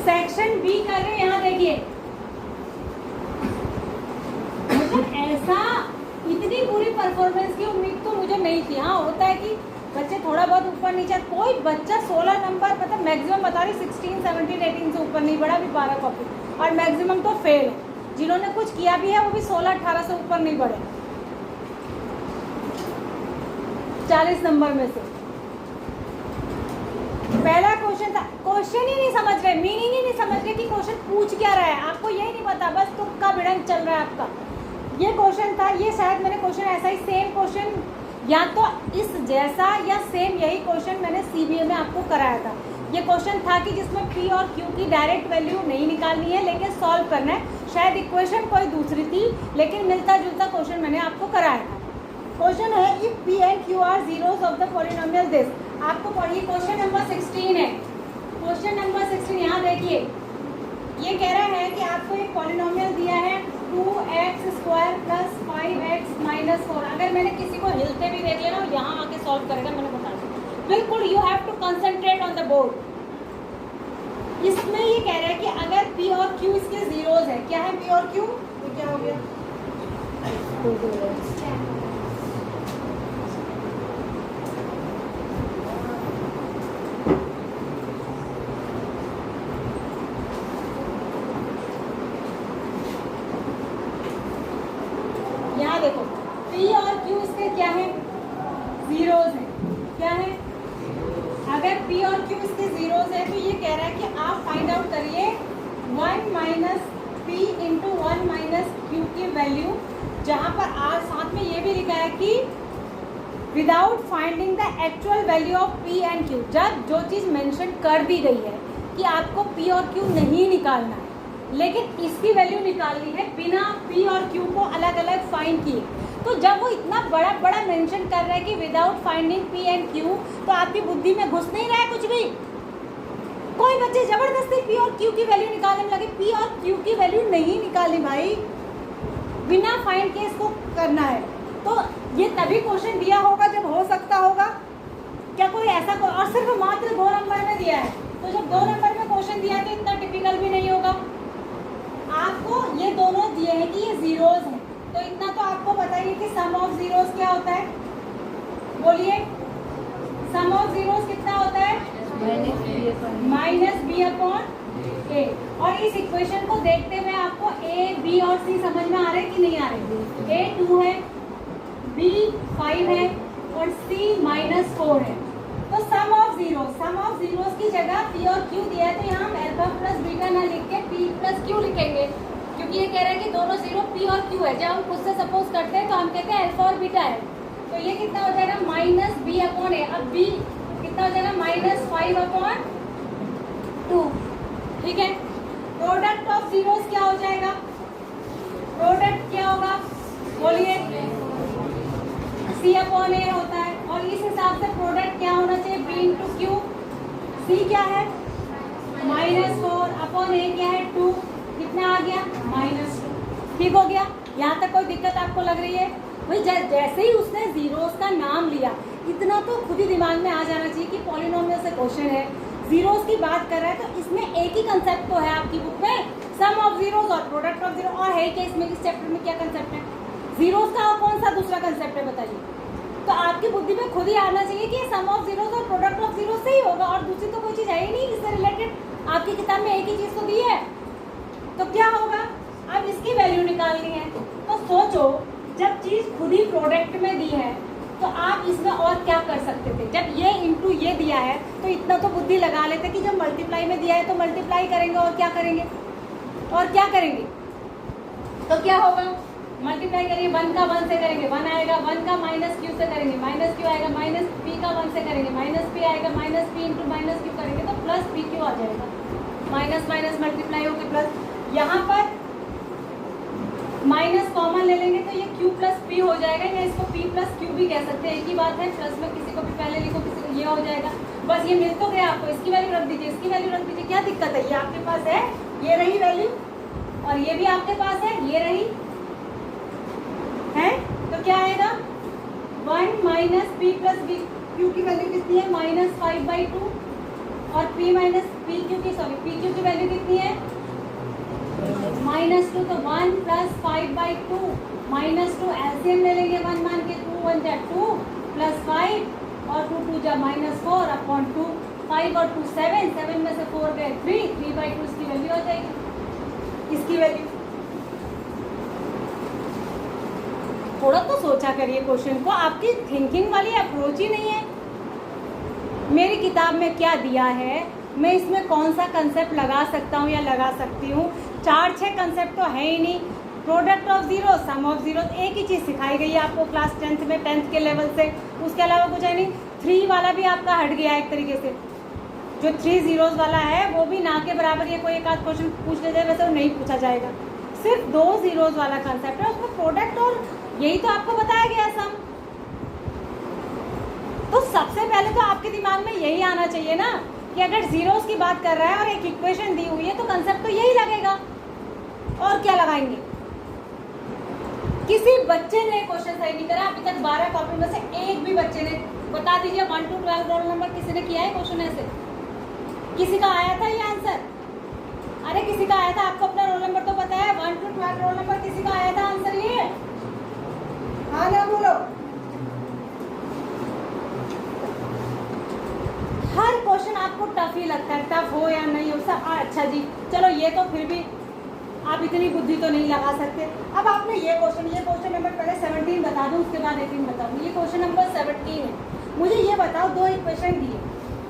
Section B कर रहे हैं। यहाँ देखिए, मतलब ऐसा इतनी पूरी परफॉर्मेंस की उम्मीद तो मुझे नहीं थी। हाँ, होता है कि बच्चे थोड़ा बहुत ऊपर नीचे, कोई बच्चा 16 नंबर, मतलब मैक्सिमम बता रही 16, 17, 18 से ऊपर नहीं बढ़ा, भी 12 कॉपी, और मैक्सिमम तो फेल है। जिन्होंने कुछ किया भी है वो भी 16, 18 से ऊपर नहीं बढ़े 40 नंबर में से। पहला क्वेश्चन था, क्वेश्चन ही नहीं समझ रहे, मीनिंग ही नहीं समझ रहे कि क्वेश्चन पूछ क्या रहा है, आपको यही नहीं पता, बस तुक्का भिड़ंग चल रहा है आपका। ये क्वेश्चन था, ये शायद मैंने क्वेश्चन ऐसा ही सेम क्वेश्चन या तो इस जैसा या सेम यही क्वेश्चन मैंने सीबीए में आपको कराया था। ये क्वेश्चन था कि जिसमें पी और क्यू की डायरेक्ट वैल्यू नहीं निकालनी है लेकिन सॉल्व करना है। शायद इक्वेशन कोई दूसरी थी लेकिन मिलता जुलता क्वेश्चन मैंने आपको कराया था। क्वेश्चन है if P and Q R zeros of the polynomial this. आपको पढ़िए क्वेश्चन नंबर 16 है। क्वेश्चन नंबर 16 यहाँ देखिए, ये कह रहा है कि आपको एक पॉलिनोमियल दिया है 2x² + 5x - 4। अगर मैंने किसी को हिलते भी देख लेना और यहाँ आके सॉल्व करेगा, मैंने बता दिया, बिल्कुल you have to concentrate on the board. इसमें ये कह रहा है कि अगर p और q इसके जीरोज है, क्या है p और q, तो क्या हो गया, यहाँ देखो p और q इसके क्या है, जीरोज है। क्या है, अगर p और q इसके जीरोज है तो ये कह रहा है कि आप फाइंड आउट करिए 1 - p × 1 - q की वैल्यू, जहाँ पर r साथ में ये भी लिखा है कि without finding the actual value of p and q। जब जो चीज़ मेंशन कर दी गई है कि आपको p और q नहीं निकालना है लेकिन इसकी वैल्यू निकालनी है बिना p और q को अलग अलग फाइंड किए, तो जब वो इतना बड़ा बड़ा मेंशन कर रहा है कि without finding p and q, तो आपकी बुद्धि में घुस नहीं रहा है कुछ भी। कोई बच्चे जबरदस्ती p और q की वैल्यू निकालने में लगे, p और q की वैल्यू नहीं निकाली भाई, बिना फाइंड के इसको करना है। तो ये तभी क्वेश्चन दिया होगा जब हो सकता होगा क्या कोई ऐसा और सिर्फ मात्र 2 नंबर में दिया है, तो जब 2 नंबर में क्वेश्चन दिया है तो इतना टिपिकल भी नहीं होगा। आपको ये दोनों दिए हैं कि ये जीरोज हैं, तो इतना तो आपको बताइए कि सम ऑफ जीरोज क्या होता है, बोलिए सम ऑफ जीरोज कितना होता है, -b/a। और इस इक्वेशन को देखते हुए आपको a, b और c समझ में आ रहे हैं कि नहीं आ रहे, a 2 है, b 5 है और c -4 है। तो सम ऑफ जीरोस की जगह p और q दिया है, तो यहाँ हम अल्फा प्लस बीटा ना लिख के p प्लस q लिखेंगे, क्योंकि ये कह रहा है कि दोनों जीरो p और q है। जब हम खुद से सपोज करते हैं तो हम कहते हैं अल्फा और बीटा है, तो ये कितना हो जाएगा -b/a। अब b कितना हो जाएगा -5/2। ठीक है, प्रोडक्ट ऑफ जीरोस क्या हो जाएगा, प्रोडक्ट क्या होगा, बोलिए c/a होता है, और इस हिसाब से प्रोडक्ट क्या होना चाहिए, b × q। c क्या है -4/a, क्या है 2, कितना आ गया -2। ठीक हो गया, यहाँ तक कोई दिक्कत आपको लग रही है भाई? जैसे ही उसने जीरोस का नाम लिया, इतना तो खुद ही दिमाग में आ जाना चाहिए कि पॉलिनोमियल से क्वेश्चन है, जीरोस की बात कर रहा है, तो इसमें एक ही कंसेप्ट तो है आपकी बुक में, सम ऑफ जीरोस और प्रोडक्ट ऑफ जीरो। और है क्या इसमें, इस चैप्टर में क्या कंसेप्ट है, जीरोस का और कौन सा दूसरा कंसेप्ट है बताइए? तो आपकी बुद्धि में खुद ही आना चाहिए कि सम ऑफ जीरोस और प्रोडक्ट ऑफ जीरोस से ही होगा, और दूसरी तो कोई चीज़ है ही नहीं इससे रिलेटेड। आपकी किताब में एक ही चीज़ तो दी है, तो क्या होगा, अब इसकी वैल्यू निकालनी है। तो सोचो, जब चीज़ खुद ही प्रोडक्ट में दी है तो आप इसमें और क्या कर सकते थे? जब ये इंटू ये दिया है तो इतना तो बुद्धि लगा लेते कि जब मल्टीप्लाई में दिया है तो मल्टीप्लाई करेंगे, और क्या करेंगे, और क्या करेंगे, तो क्या होगा, मल्टीप्लाई करेंगे, 1 का 1 से करेंगे 1 आएगा, 1 का -q से करेंगे -q आएगा, -p का 1 से करेंगे -p आएगा, -p × -q करेंगे तो +pq आ जाएगा, माइनस माइनस मल्टीप्लाई होकर प्लस। यहाँ पर माइनस कॉमन ले लेंगे तो ये q + p हो जाएगा, या इसको p + q भी कह सकते हैं, एक ही बात है। प्लस में किसी को भी पहले लिखो, किसी को ये हो जाएगा, बस ये मिल तो गया आपको। इसकी वैल्यू रख दीजिए, इसकी वैल्यू रख दीजिए, क्या दिक्कत है, ये आपके पास है, ये रही वैल्यू, और ये भी आपके पास है, ये रही है, तो क्या आएगा 1 - p + q की वैल्यू कितनी है -5/2, और p माइनस पी क्यू की वैल्यू कितनी है -2, तो 1 + 5/2 -2 एलसीएम ले लेंगे 1 मान के 2 1 जा 2 + 5 और 2 2 जा -4/2 5 और 2 7 7 में से 4 गए 3 3/2 इसकी वैल्यू हो जाएगी। इसकी वैल्यू थोड़ा तो सोचा करिए क्वेश्चन को, आपकी थिंकिंग वाली अप्रोच ही नहीं है। मेरी किताब में क्या दिया है, मैं इसमें कौन सा कंसेप्ट लगा सकता हूँ या लगा सकती हूँ, 4-6 कंसेप्ट तो है ही नहीं। Product of zero, sum of zero, एक ही चीज़ सिखाई गई है आपको क्लास 10th में, 10th के लेवल से, उसके अलावा कुछ है नहीं। 3 वाला भी आपका हट गया एक तरीके से, जो 3 zeros वाला है वो भी ना के बराबर, ये कोई एक आध क्वेश्चन पूछ ले जाए वैसे वो नहीं पूछा जाएगा। सिर्फ 2 zeros वाला कंसेप्ट है, उसमें प्रोडक्ट और यही तो आपको बताया गया सम। तो सबसे पहले तो आपके दिमाग में यही आना चाहिए ना कि अगर जीरोस की बात कर रहा है और एक इक्वेशन दी हुई है तो कंसेप्ट तो यही लगेगा, और क्या लगाएंगे। किसी बच्चे ने क्वेश्चन सही नहीं करा अभी तक, 12 कॉपी में से एक भी बच्चे ने, बता दीजिए 1 to 12 रोल नंबर किसी ने किया है क्वेश्चन ऐसे? किसी का आया था ये आंसर? अरे किसी का आया था? आपको अपना रोल नंबर तो पता है, 1 to 12 रोल नंबर किसी का आया था आंसर ये? हाँ ना बोलो। हर क्वेश्चन आपको टफ ही लगता है, टफ हो या नहीं हो सब। अच्छा जी चलो, ये तो फिर भी आप इतनी बुद्धि तो नहीं लगा सकते। अब आपने ये क्वेश्चन नंबर पहले 17 बता दूं, उसके बाद 18 बता दूं। ये क्वेश्चन नंबर 17 है। मुझे ये बताओ, 2 इक्वेशन दिए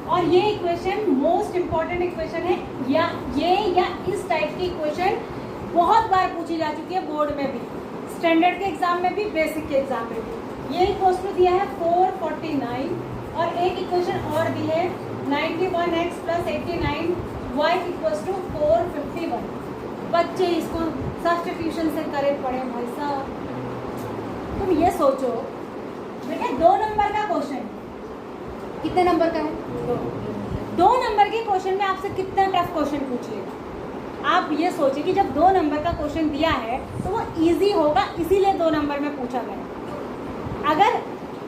और ये इक्वेशन मोस्ट इंपॉर्टेंट इक्वेशन है, या इस टाइप की इक्वेशन बहुत बार पूछी जा चुकी है बोर्ड में भी, स्टैंडर्ड के एग्जाम में भी, बेसिक के एग्जाम में भी। ये इक्वेशन दिया है 449 और एक इक्वेशन और दी है 91x + 89 y = 451। बच्चे इसको सब्स्टिट्यूशन से करे पड़े भाई साहब। तुम ये सोचो बेटा, 2 नंबर का क्वेश्चन, कितने नंबर का है? 2 नंबर के क्वेश्चन में आपसे कितना टफ क्वेश्चन पूछ लेगा। आप ये सोचिए कि जब 2 नंबर का क्वेश्चन दिया है तो वो इजी होगा, इसीलिए 2 नंबर में पूछा गया। अगर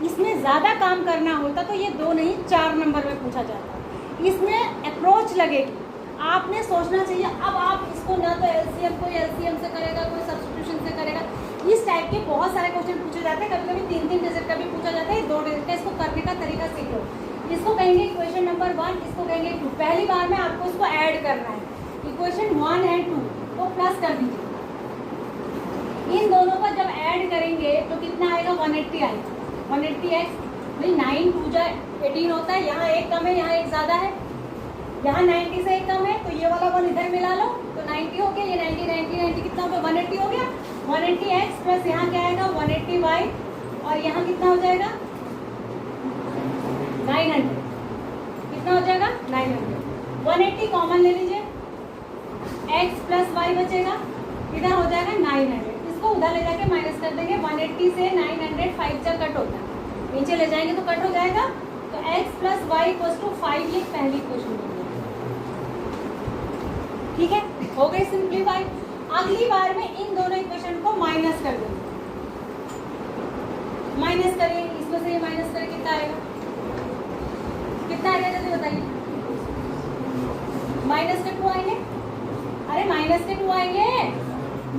इसमें ज़्यादा काम करना होता तो ये 2 नहीं 4 नंबर में पूछा जाता। इसमें अप्रोच लगेगी, आपने सोचना चाहिए। अब आप इसको ना तो कोई एलसीएम से करेगा, कोई सब्स्टिट्यूशन से करेगा, इस टाइप के बहुत सारे क्वेश्चन पूछे जाते हैं। कभी कभी 3-3 डिजिट का भी पूछा जाता है, 2 डिजिट का। इसको करने का तरीका सीख लो। इसको कहेंगे इक्वेशन नंबर 1, इसको कहेंगे 2। पहली बार में आपको इसको ऐड करना है, इक्वेशन 1 और 2 को प्लस कर दीजिए। इन दोनों को जब ऐड करेंगे तो कितना आएगा? 180 आएगा। 180x भाई 9 2 जा 18 होता है, यहाँ एक कम है, यहाँ एक ज़्यादा है, यहाँ 90 से एक कम है, तो ये वाला 1 इधर मिला लो तो 90 हो गया। ये 90 कितना हो गया? 180 हो गया। 180x प्लस यहाँ क्या आएगा? 180y, और यहाँ कितना हो जाएगा? 900। कितना हो जाएगा? 900। 180 कॉमन ले लीजिए, x + y बचेगा, इधर हो जाएगा 900। इसको उधर ले जाके माइनस कर देंगे। 180 से 900 5 से कट होता है, नीचे ले जाएंगे तो कट हो जाएगा। तो x + y = 5, ये पहली इक्वेशन हो गई। ठीक है, हो गई सिंप्लीफाई। अगली बार में इन दोनों इक्वेशन को माइनस कर देंगे। माइनस करिए, इसमें से ये माइनस करें, कितना आएगा? कितना आएगा जल्दी बताइए। -2 आएंगे। अरे -2 आएंगे।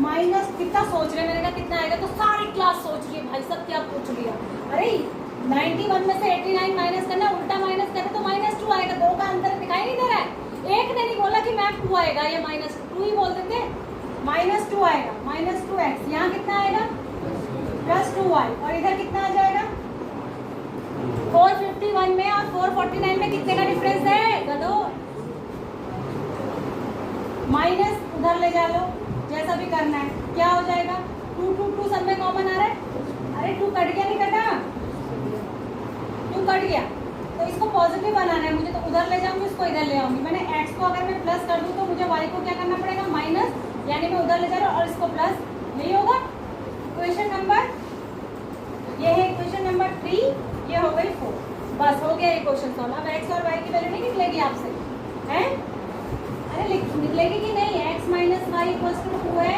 माइनस कितना सोच रहे हैं? मैंने कहा कितना आएगा तो सारी क्लास सोच रही है भाई सब, क्या पूछ लिया। अरे 91 में से 89 माइनस करना, उल्टा माइनस करना तो -2 आएगा। 2 का अंतर दिखाई नहीं दे रहा है। एक ने नहीं बोला कि मैम 2 आएगा, ये -2 ही बोल देते। -2 आएगा, -2x, यहाँ कितना आएगा? +2y, और इधर कितना आ जाएगा? 451 में और 449 में कितने का डिफरेंस है गधो? माइनस उधर ले जा लो, जैसा भी करना है। क्या हो जाएगा? 2 सब में कॉमन आ रहा है। अरे 2 कट गया, नहीं कटा? 2 कट गया, तो इसको पॉजिटिव बनाना है मुझे, तो उधर ले जाऊंगी, इसको इधर ले आऊंगी। मैंने x को अगर मैं प्लस कर दूं तो मुझे y को क्या करना पड़ेगा? माइनस, यानी मैं उधर ले जा रहा हूँ और इसको प्लस, यही होगा इक्वेशन नंबर। ये है इक्वेशन नंबर 3, ये हो गई 4। बस हो गया ये क्वेश्चन सॉल्व। अब x और y की वैल्यू नहीं निकलेगी आपसे, हैं? अरे निकलेगी कि नहीं? x - y = 2 है,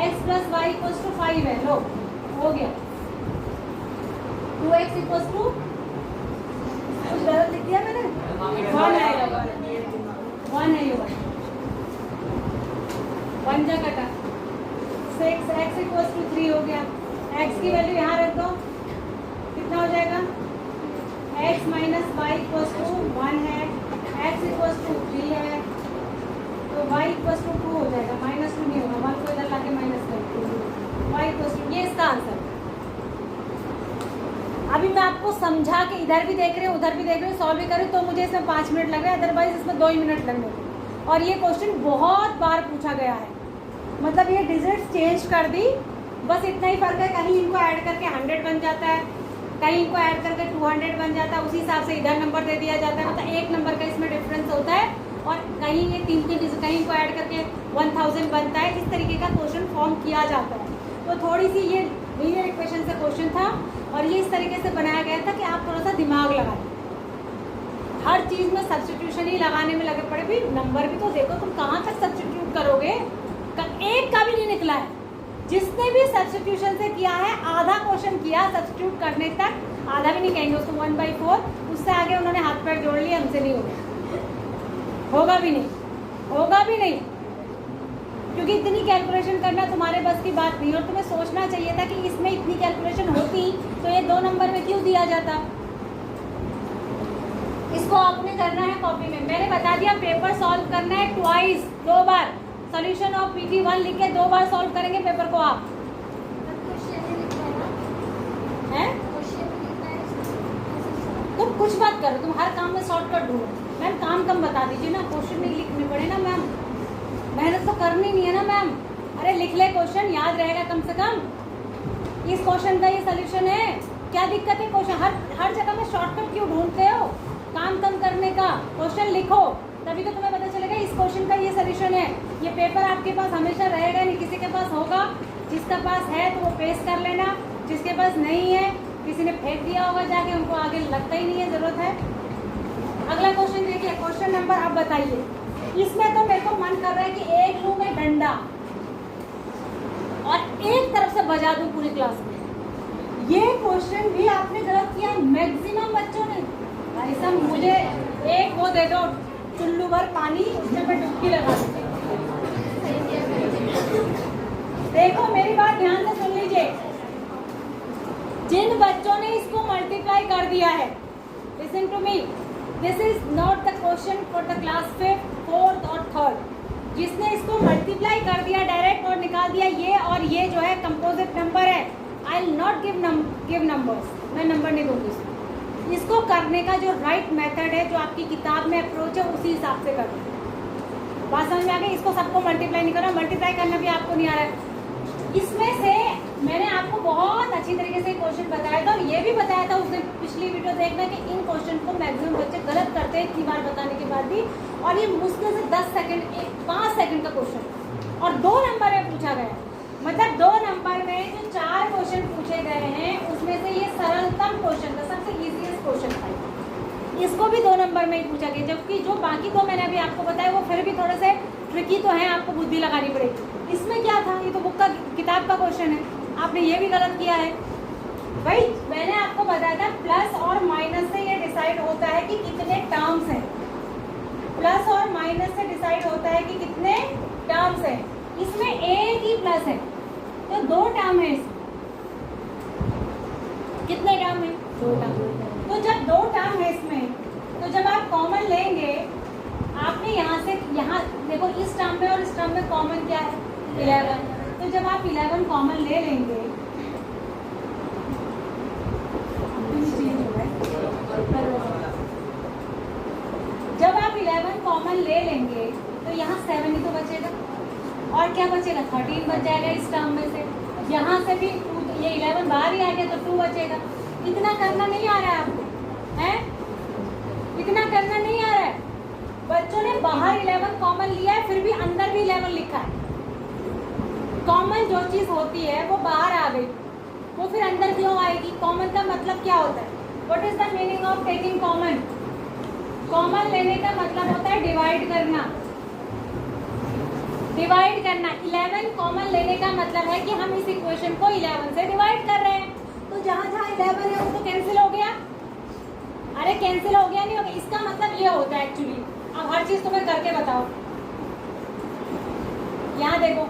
x + y = 5 है। लो हो गया। 2x = कुछ गलत लिख दिया मैंने? 1 आएगा। हो गया। x की वैल्यू यहाँ रख दो, कितना हो जाएगा, x minus y equals to 1 है, x इक्वल्स टू 3 है, तो y इक्वल्स टू 2 हो जाएगा, माइनस 2 नहीं होगा, 1 को इधर लाके माइनस कर दो, y इक्वल्स टू, ये इसका आंसर। अभी मैं आपको समझा के इधर भी देख रहे हो उधर भी देख रहे हो सॉल्व भी करूँ तो मुझे इसमें 5 मिनट लग रहे हैं, अदरवाइज इसमें 2 ही मिनट लगने थे। और ये क्वेश्चन बहुत बार पूछा गया है, मतलब ये डिजिट्स चेंज कर दी, बस इतना ही फर्क है, कहीं इनको ऐड करके 100 बन जाता है, कहीं इनको ऐड करके 200 बन जाता है, उसी हिसाब से इधर नंबर दे दिया जाता है, मतलब 1 नंबर का इसमें डिफरेंस होता है। और कहीं ये 3 डिजिट, कहीं इनको ऐड करके 1000 बनता है, इस तरीके का क्वेश्चन फॉर्म किया जाता है। तो थोड़ी सी ये लीनियर इक्वेशन से क्वेश्चन था और ये इस तरीके से बनाया गया था कि आप थोड़ा सा दिमाग लगाएं, हर चीज़ में सब्स्टिट्यूशन ही लगाने में लगे पड़े, भी नंबर भी तो देखो, तुम कहाँ तक सब्स्टिट्यूट करोगे, एक का भी नहीं निकला है। जिसने भी सब्स्टिट्यूशन से किया है आधा क्वेश्चन किया सब्स्टिट्यूट करने तक, आधा भी नहीं कहेंगे उसको, 1/4, उससे आगे उन्होंने हाथ पैर जोड़ लिए, हमसे नहीं होगा भी नहीं, होगा भी नहीं, क्योंकि इतनी कैलकुलेशन करना तुम्हारे बस की बात नहीं। और तुम्हें सोचना चाहिए था कि इसमें इतनी कैलकुलेशन होती तो ये 2 नंबर में क्यों दिया जाता। इसको आपने करना है कॉपी में, मैंने बता दिया, पेपर सॉल्व करना है twice, 2 bar. Solution of PT1 लिख के 2 बार सॉल्व करेंगे पेपर को आप, हैं? तुम कुछ बात करो, तुम हर काम में शॉर्टकट ढूंढो। मैम काम कम बता दीजिए ना, क्वेश्चन नहीं लिखने पड़े ना मैम, मेहनत तो करनी नहीं है ना मैम। अरे लिख ले क्वेश्चन, याद रहेगा कम से कम। इस क्वेश्चन का ये सोल्यूशन है, क्या दिक्कत है क्वेश्चन, हर जगह में शॉर्टकट क्यों ढूंढते हो, काम कम करने का। क्वेश्चन लिखो तभी तो तुम्हें पता चलेगा इस क्वेश्चन का ये सोल्यूशन है। ये पेपर आपके पास हमेशा रहेगा नहीं, किसी के पास होगा, जिसका पास है तो वो पेश कर लेना, जिसके पास नहीं है किसी ने फेंक दिया होगा जाके, उनको आगे लगता ही नहीं है जरूरत है। अगला क्वेश्चन देखिए, क्वेश्चन नंबर, आप बताइए, इसमें तो मेरे को मन कर रहा है कि एक लूं मैं डंडा और एक तरफ से बजा दूं पूरी क्लास में। ये क्वेश्चन भी आपने गलत किया मैक्सिमम बच्चों ने। भाई साहब मुझे एक वो दे दो चुल्लू भर पानी, उसमें मैं डुबकी लगा दूं। देखो मेरी बात ध्यान से सुन लीजिए, जिन बच्चों ने इसको मल्टीप्लाई कर दिया है, listen to me, this is not the question for the class 5th, 4th और 3rd। जिसने इसको मल्टीप्लाई कर दिया डायरेक्ट और निकाल दिया ये और ये जो है कंपोजिट नंबर है, I will not give numbers, मैं नंबर नहीं दूंगी। इसको करने का जो राइट मेथड है, जो आपकी किताब में अप्रोच है, उसी हिसाब से करना। बात समझ में आ गई? इसको सबको मल्टीप्लाई नहीं करना, मल्टीप्लाई करना भी आपको नहीं आ रहा है। इसमें से मैंने आपको बहुत अच्छी तरीके से क्वेश्चन बताया था और ये भी बताया था उस दिन, पिछली वीडियो देखना, कि इन क्वेश्चन को मैक्सिमम बच्चे गलत करते हैं इतनी बार बताने के बाद भी। और ये मुश्किल से 10 सेकंड, 5 सेकंड का क्वेश्चन और 2 नंबर में पूछा गया, मतलब 2 नंबर में जो 4 क्वेश्चन पूछे गए हैं उसमें से ये सरलतम क्वेश्चन था, सबसे इजीएस्ट क्वेश्चन था। इसको भी 2 नंबर में ही पूछा गया, जबकि जो बाकी 2 मैंने अभी आपको बताया वो फिर भी थोड़े से ट्रिकी तो है, आपको बुद्धि लगानी पड़ेगी। इसमें क्या था, ये तो बुक का, किताब का क्वेश्चन है, आपने ये भी गलत किया है। भाई मैंने आपको बताया था प्लस और माइनस से ये डिसाइड होता है कि कितने टर्म्स हैं, प्लस और माइनस से डिसाइड होता है कि कितने टर्म्स हैं। इसमें एक ही प्लस है तो 2 टर्म है इसमें, कितने टर्म है, 2 टर्म। तो जब 2 टर्म है इसमें, तो जब आप कॉमन लेंगे, आपने यहाँ से यहाँ देखो, इस टर्म में और इस टर्म में कॉमन क्या है, 11। तो जब आप 11 कॉमन ले लेंगे, जब आप 11 कॉमन ले लेंगे तो यहाँ 7 ही तो बचेगा, और क्या बचेगा, 13 बच जाएगा इस टर्म में से। यहाँ से भी 2, ये 11 बाहर ही आ गया तो 2 बचेगा। इतना करना नहीं आ रहा है आपको, हैं? इतना करना नहीं आ रहा है। बच्चों ने बाहर 11 कॉमन लिया है, फिर भी अंदर भी 11 लिखा है। कॉमन जो चीज़ होती है वो बाहर आ गई, वो फिर अंदर क्यों आएगी? कॉमन का मतलब क्या होता है? What is the meaning of taking common? Common लेने का मतलब होता है डिवाइड करना, डिवाइड करना। 11 कॉमन लेने का मतलब है कि हम इस इक्वेशन को 11 से डिवाइड कर रहे हैं, तो जहाँ जहाँ 11 है वो तो कैंसिल हो गया। अरे कैंसिल हो गया नहीं हो गया, इसका मतलब ये होता है एक्चुअली। अब हर चीज तुम्हें करके बताओ, यहाँ देखो,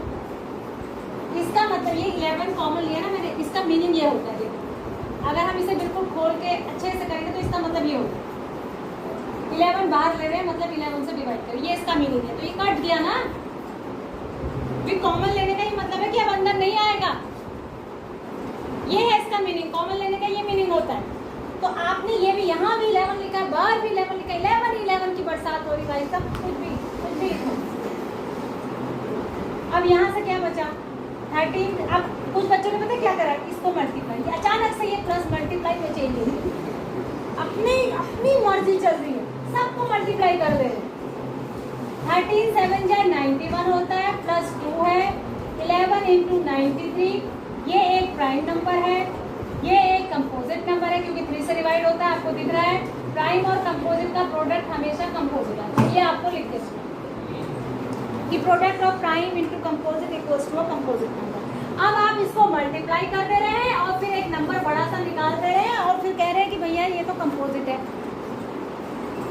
इस इसका मतलब ये 11 कॉमन लिया ना मैंने, इसका मीनिंग ये होता है। देखो अगर हम इसे बिल्कुल खोल के अच्छे से करेंगे तो इसका मतलब ये होता है 11 बाहर ले रहे हैं मतलब 11 से डिवाइड करें, ये इसका मीनिंग है। तो ये कट गया ना, भी कॉमन लेने का ही मतलब है कि अब अंदर नहीं आएगा, ये है इसका मीनिंग। कॉमन लेने का ये मीनिंग होता है। तो आपने ये भी यहाँ भी 11 लिखा है, बाहर भी 11 लिखा है, 11 की बरसात हो रही भाई, सब कुछ भी। अब यहाँ से क्या बचा 13। अब कुछ बच्चों ने पता क्या करा, इसको मल्टीप्लाई, अचानक से ये प्लस मल्टीप्लाई में चेंज हो गई, अपनी मर्जी चल रही है, सबको मल्टीप्लाई कर दे रहे। 13 7 जा 91 होता है, प्लस 2 है, 11 इंटू 93। ये एक प्राइम नंबर है, ये एक कंपोजिट नंबर है क्योंकि 3 से डिवाइड होता है, आपको दिख रहा है। प्राइम और कंपोजिट का प्रोडक्ट हमेशा कंपोजिट आता है, ये आपको लिख देना कि product of prime into composite equals to composite number. अब आप इसको मल्टीप्लाई कर दे रहे हैं और फिर एक नंबर बड़ा सा निकाल दे रहे हैं और फिर कह रहे हैं कि भैया ये तो कंपोजिट है।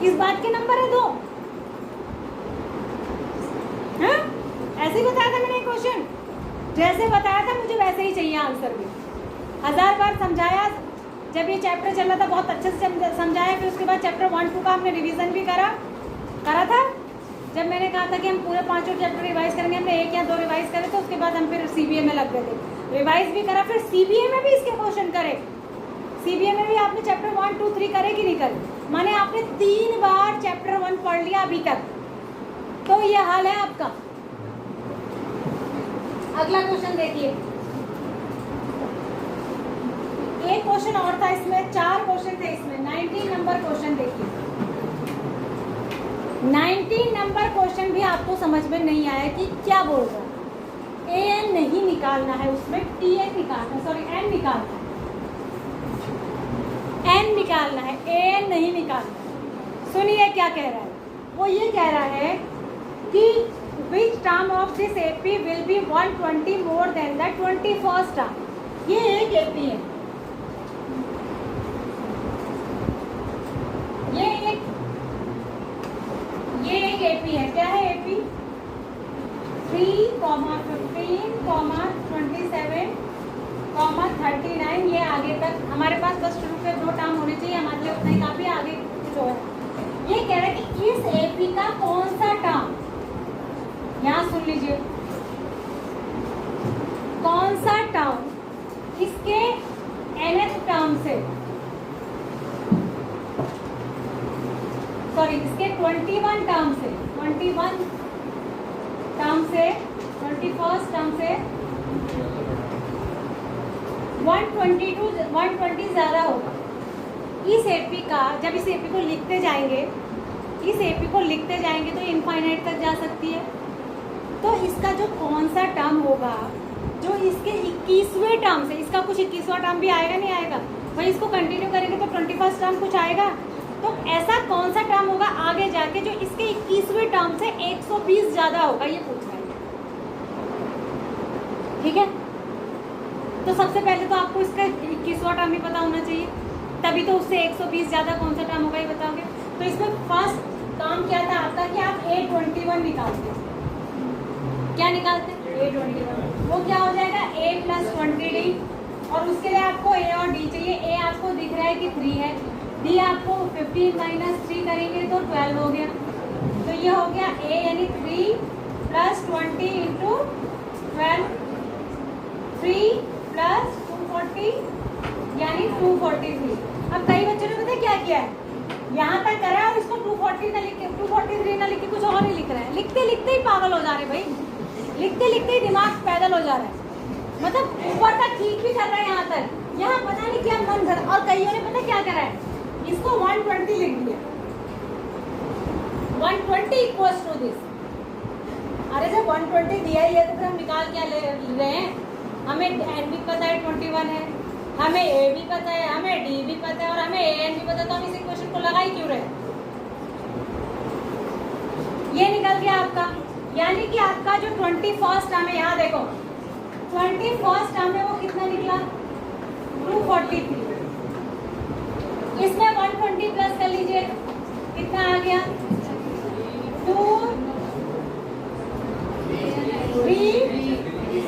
इस बात के नंबर है 2। हाँ ऐसे ही बताया था मैंने क्वेश्चन, जैसे बताया था मुझे वैसे ही चाहिए आंसर भी। 1000 बार समझाया, जब ये चैप्टर चल रहा था बहुत अच्छे से समझाया। फिर उसके बाद चैप्टर 1 2 का हमने रिवीजन भी करा था। जब मैंने कहा था कि हम पूरे 5 चैप्टर रिवाइज करेंगे, हमने 1 या 2 रिवाइज करे, तो उसके बाद हम फिर सीबीए में लग गए थे। रिवाइज भी करा, फिर सीबीए में भी इसके क्वेश्चन करे। सीबीए में भी आपने चैप्टर 1 2 3 करे कि नहीं करे, माने आपने 3 बार चैप्टर 1 पढ़ लिया अभी तक, तो ये हाल है आपका। अगला क्वेश्चन देखिए, एक क्वेश्चन और था इसमें, 4 क्वेश्चन थे इसमें। 19 नंबर क्वेश्चन देखिए। 19 नंबर क्वेश्चन भी आपको समझ में नहीं आया कि क्या बोल रहा है। एन नहीं निकालना है, उसमें टीएन निकालना है, सॉरी एन निकालना है, एन निकालना है, एन नहीं निकालना है। सुनिए क्या कह रहा है, वो ये कह रहा है कि which term of this AP will be 120 more than the 21st term। ये एक AP है, ये एक AP है। क्या है AP? 3, 15, 27, 39। ये आगे तक हमारे पास बस शुरू के 2 टर्म होने चाहिए, हमारे लिए उतना ही काफी। आगे कुछ और है। ये कह रहा है कि इस AP का कौन सा टर्म, यहाँ सुन लीजिए, कौन सा टर्म इसके nth टर्म से, सॉरी इसके 21 टर्म से, 21 टर्म से, 21st टर्म से 120 ज़्यादा होगा। इस एपी का, जब इस एपी को लिखते जाएंगे, इस एपी को लिखते जाएंगे तो इनफाइनाइट तक जा सकती है। तो इसका जो कौन सा टर्म होगा जो इसके 21वें टर्म से, इसका कुछ 21वां टर्म भी आएगा नहीं आएगा, भाई इसको कंटिन्यू करेंगे तो 21st टर्म कुछ आएगा। तो ऐसा कौन सा टर्म होगा आगे जाके जो इसके 21वें टर्म से 120 ज़्यादा होगा, ये पूछ रहा है। ठीक है, तो सबसे पहले तो आपको इसका 21वां टर्म ही पता होना चाहिए, तभी तो उससे 120 ज़्यादा कौन सा टर्म होगा ये बताओगे। तो इसमें फर्स्ट काम क्या था आपका कि आप A21 निकालते, क्या निकालते हैं A21, वो क्या हो जाएगा A + 20D। और उसके लिए आपको A और D चाहिए। A आपको दिख रहा है कि 3 है, D आपको 15 - 3 करेंगे तो 12 हो गया। तो ये हो गया A यानी 3 + 20 × 12, 3 + 240 यानी 243। अब कई बच्चों ने पता क्या किया है, यहाँ तक करा और इसको 240 ना लिख के, 243 ना लिख के कुछ और ही लिख रहे हैं। लिखते लिखते ही पागल हो जा रहे भाई, लिखते लिखते ही दिमाग पैदल हो जा रहा है। मतलब ऊपर तक ठीक भी कर रहे हैं, यहाँ पता नहीं क्या मन कर। और कईयों ने पता क्या करा है, इसको 120 लिख दिया, 120 = दिस। अरे जब 120 दिया ही है तो फिर हम निकाल क्या ले रहे हैं। हमें एन भी पता है 21 है, हमें ए भी पता है, हमें डी भी पता है और हमें ए एन भी पता है, तो हम इस इक्वेशन को लगा ही क्यों रहे। ये निकल गया आपका, यानी कि आपका जो 21st टर्म है, यहाँ देखो 21st टर्म है वो कितना निकला 243। इसमें 120 प्लस कर लीजिए, कितना आ गया 2 3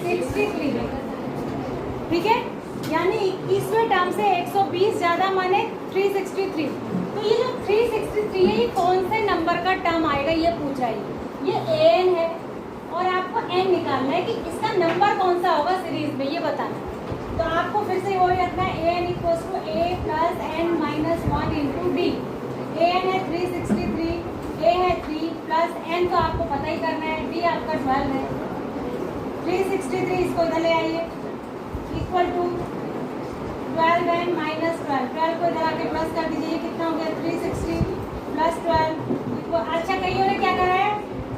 63। माने 363। तो ये जो 363 है ये कौन से नंबर का टर्म आएगा ये पूछ रहा है। ये an है और आपको n निकालना है कि इसका नंबर कौन सा होगा सीरीज में, ये बताना है। तो आपको फिर से वही रखना है an equals to a plus n minus 1 into d. an है 363, a है 3 प्लस n तो आपको पता ही करना है, d आपका 12 है। 363 इसको इधर ले आइए इक्वल टू 12n माइनस 12 को इधर आके प्लस कर दीजिए, कितना हो गया 360 प्लस 12। अच्छा कईयों ने क्या करा है,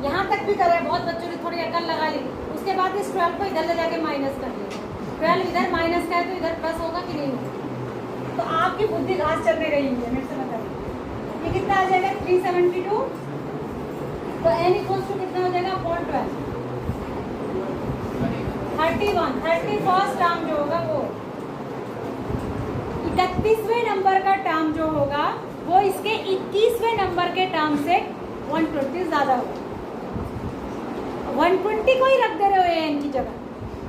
यहाँ तक भी करा है, बहुत बच्चों ने थोड़ी अकल लगा ली, उसके बाद इस 12 को इधर ले जाके माइनस कर दिया। 12 इधर माइनस का है तो इधर प्लस होगा कि नहीं। तो आपकी बुद्धि घास चलने रही है, मेरे से बताइए ये कितना आ जाएगा 372। तो n इक्वल्स टू कितना हो जाएगा अपॉन 12 31। 31st टर्म जो होगा वो 31वें नंबर का टर्म जो होगा वो इसके 21वें नंबर के टर्म से 120 ज्यादा होगा। 120 को ही रख दे रहे हो एन की जगह,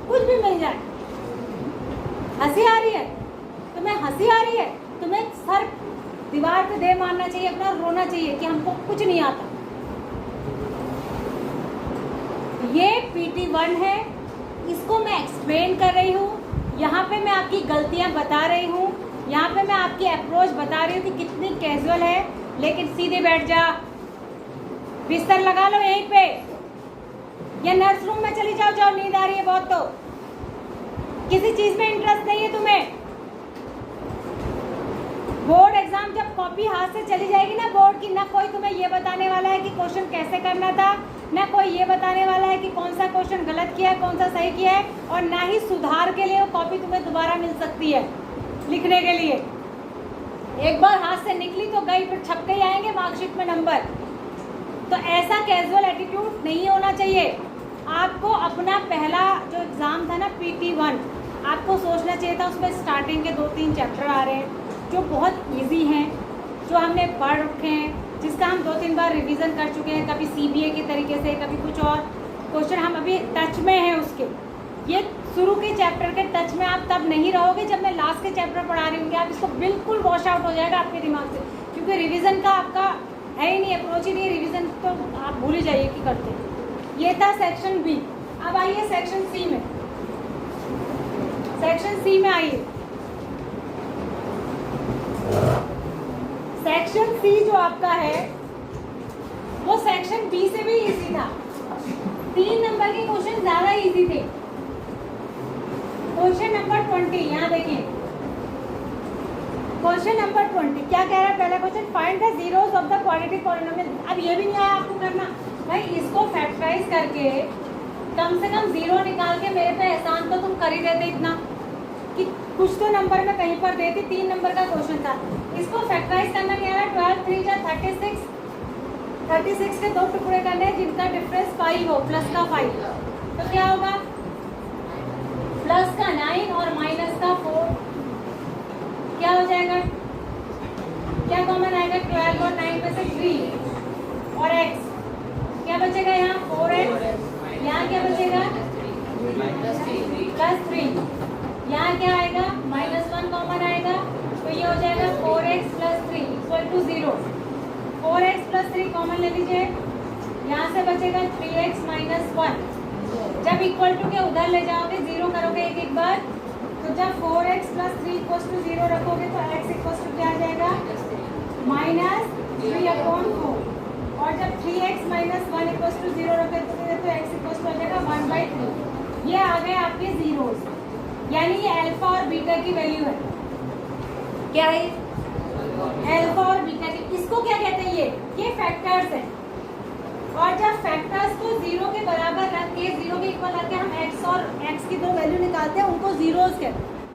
कुछ भी मिल जाए। हंसी आ रही है तुम्हें, हंसी आ रही है तुम्हें, सर दीवार पे दे मारना चाहिए, अपना रोना चाहिए कि हमको कुछ नहीं आता। ये PT1 है, इसको मैं एक्सप्लेन कर रही हूँ, यहाँ पे मैं आपकी गलतियाँ बता रही हूँ, यहाँ पे मैं आपकी अप्रोच बता रही हूँ कि कितनी कैजुअल है। लेकिन सीधे बैठ जा, बिस्तर लगा लो यहीं पे, या नर्स रूम में चली जाओ, जाओ नींद आ रही है बहुत। तो किसी चीज में इंटरेस्ट नहीं है तुम्हें। बोर्ड एग्जाम जब कॉपी हाथ से चली जाएगी ना बोर्ड की, ना कोई तुम्हें ये बताने वाला है कि क्वेश्चन कैसे करना था, ना कोई ये बताने वाला है कि कौन सा क्वेश्चन गलत किया है, कौन सा सही किया है, और ना ही सुधार के लिए वो कॉपी तुम्हें दोबारा मिल सकती है लिखने के लिए। एक बार हाथ से निकली तो गई, फिर छप के आएंगे मार्कशीट में नंबर। तो ऐसा कैजुअल एटीट्यूड नहीं होना चाहिए। आपको अपना पहला जो एग्ज़ाम था ना PT1, आपको सोचना चाहिए था उसमें स्टार्टिंग के 2-3 चैप्टर आ रहे हैं जो बहुत इजी हैं, जो हमने पढ़ रखे हैं, जिसका हम 2-3 बार रिवीजन कर चुके हैं, कभी CBA के तरीके से, कभी कुछ और क्वेश्चन हम अभी टच में हैं उसके। ये शुरू के चैप्टर के टच में आप तब नहीं रहोगे जब मैं लास्ट के चैप्टर पढ़ा रही हूँ, आप इसको बिल्कुल वॉश आउट हो जाएगा आपके दिमाग से, क्योंकि रिविज़न का आपका है ही नहीं, अप्रोच ही नहीं, रिविज़न तो आप भूल ही जाइए कि करते हैं। ये था सेक्शन बी। अब आइए सेक्शन सी में। सेक्शन सी में आइए। सेक्शन सी जो आपका है वो सेक्शन बी से भी इजी था। 3 नंबर के क्वेश्चन ज्यादा इजी थे। क्वेश्चन नंबर 20 यहाँ देखिए, क्वेश्चन नंबर 20 क्या कह रहा है? पहला question, find the zeros of the quadratic polynomial. अब ये भी नहीं आया आपको करना भाई, इसको फैक्टराइज करके कम से कम 0 निकाल के मेरे पे एहसान तो तुम कर ही देते इतना कि कुछ तो नंबर में कहीं पर देती। 3 नंबर का क्वेश्चन था, इसको फैक्टराइज करना नहीं आ रहा। 12 3 जा 36, 36 के 2 टुकड़े करने हैं जिनका डिफरेंस 5 हो, प्लस का 5, तो क्या होगा? प्लस का 9 और माइनस का 4, क्या हो जाएगा? क्या कॉमन आएगा? 12 और 9 में से 3 और x, क्या बचेगा यहाँ? 4x। यहाँ क्या बचेगा? +3। यहाँ क्या आएगा? -1 कॉमन आएगा, तो ये हो जाएगा 4x + 3 = 0। 4x + 3 कॉमन ले लीजिए, यहाँ से बचेगा 3x - 1। जब इक्वल टू के उधर ले जाओगे 0 करोगे एक बार, तो जब 4x + 3 = 0 रखोगे तो x = क्या आ जाएगा? -3/4। और जब 3x - 1 = 0 रखोगे तो x = आ जाएगा 1/3। ये आ गए आपके जीरोस, यानी ये अल्फा और बीटा की वैल्यू है। क्या है? अल्फा और बीटा की। इसको क्या कहते हैं? ये फैक्टर्स हैं। और जब फैक्टर्स को 0 के बराबर रख के, 0 के इक्वल रख के हम x और x की 2 वैल्यू निकालते हैं, उनको जीरोस कहते हैं।